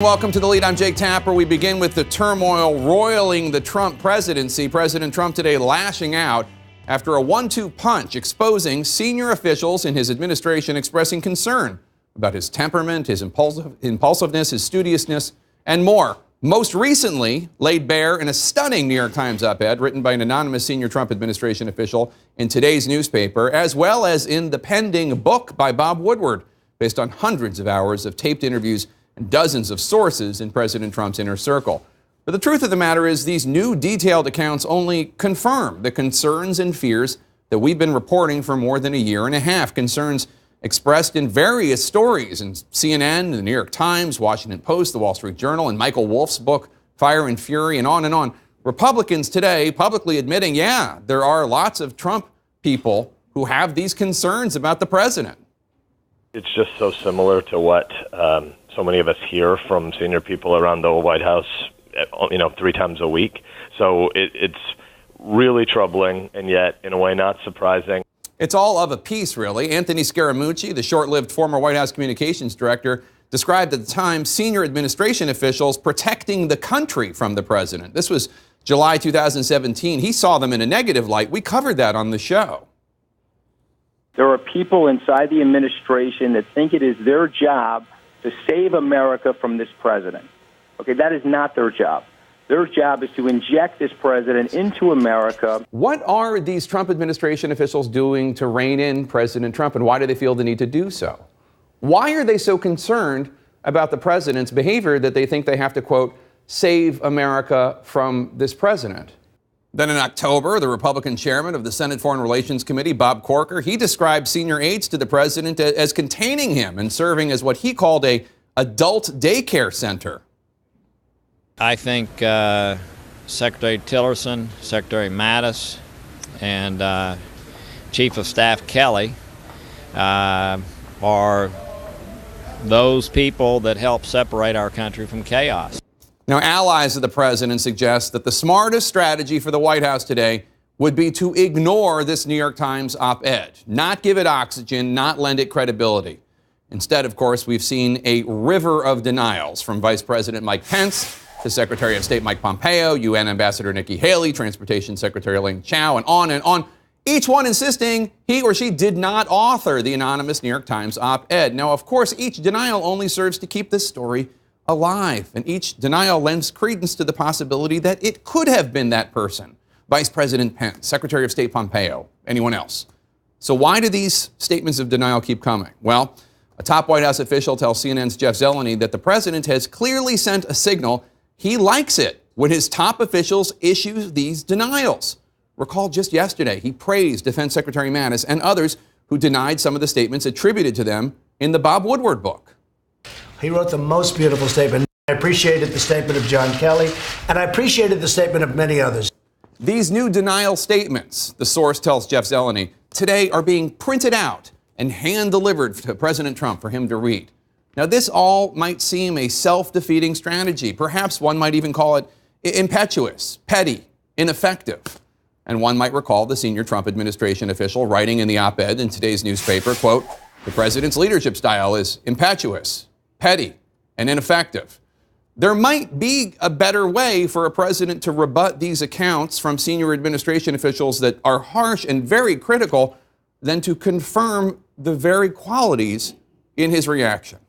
Welcome to The Lead. I'm Jake Tapper. We begin with the turmoil roiling the Trump presidency. President Trump today lashing out after a 1-2 punch, exposing senior officials in his administration expressing concern about his temperament, his impulsiveness, his studiousness, and more. Most recently laid bare in a stunning New York Times op-ed written by an anonymous senior Trump administration official in today's newspaper, as well as in the pending book by Bob Woodward, based on hundreds of hours of taped interviews and dozens of sources in President Trump's inner circle. But the truth of the matter is these new detailed accounts only confirm the concerns and fears that we've been reporting for more than a year and a half, concerns expressed in various stories in CNN, the New York Times, Washington Post, the Wall Street Journal, and Michael Wolff's book, Fire and Fury, and on and on. Republicans today publicly admitting, yeah, there are lots of Trump people who have these concerns about the president. It's just so similar to what so many of us hear from senior people around the White House, 3 times a week. So it's really troubling and yet, in a way, not surprising. It's all of a piece, really. Anthony Scaramucci, the short-lived former White House communications director, described at the time senior administration officials protecting the country from the president. This was July 2017. He saw them in a negative light. We covered that on the show. There are people inside the administration that think it is their job to save America from this president. Okay, that is not their job. Their job is to inject this president into America. What are these Trump administration officials doing to rein in President Trump, and why do they feel the need to do so? Why are they so concerned about the president's behavior that they think they have to, quote, save America from this president? Then in October, the Republican chairman of the Senate Foreign Relations Committee, Bob Corker, he described senior aides to the president as containing him and serving as what he called a adult daycare center. I think Secretary Tillerson, Secretary Mattis, and Chief of Staff Kelly are those people that help separate our country from chaos. Now, allies of the president suggest that the smartest strategy for the White House today would be to ignore this New York Times op-ed, not give it oxygen, not lend it credibility. Instead, of course, we've seen a river of denials from Vice President Mike Pence to Secretary of State Mike Pompeo, UN Ambassador Nikki Haley, Transportation Secretary Elaine Chao, and on, each one insisting he or she did not author the anonymous New York Times op-ed. Now, of course, each denial only serves to keep this story alive, and each denial lends credence to the possibility that it could have been that person, Vice President Pence, Secretary of State Pompeo, anyone else. So why do these statements of denial keep coming? Well, a top White House official tells CNN's Jeff Zeleny that the president has clearly sent a signal he likes it when his top officials issue these denials. Recall just yesterday, he praised Defense Secretary Mattis and others who denied some of the statements attributed to them in the Bob Woodward book. He wrote the most beautiful statement. I appreciated the statement of John Kelly, and I appreciated the statement of many others. These new denial statements, the source tells Jeff Zeleny, today are being printed out and hand-delivered to President Trump for him to read. Now, this all might seem a self-defeating strategy. Perhaps one might even call it impetuous, petty, ineffective. And one might recall the senior Trump administration official writing in the op-ed in today's newspaper, quote, the president's leadership style is impetuous, petty, and ineffective. There might be a better way for a president to rebut these accounts from senior administration officials that are harsh and very critical than to confirm the very qualities in his reaction.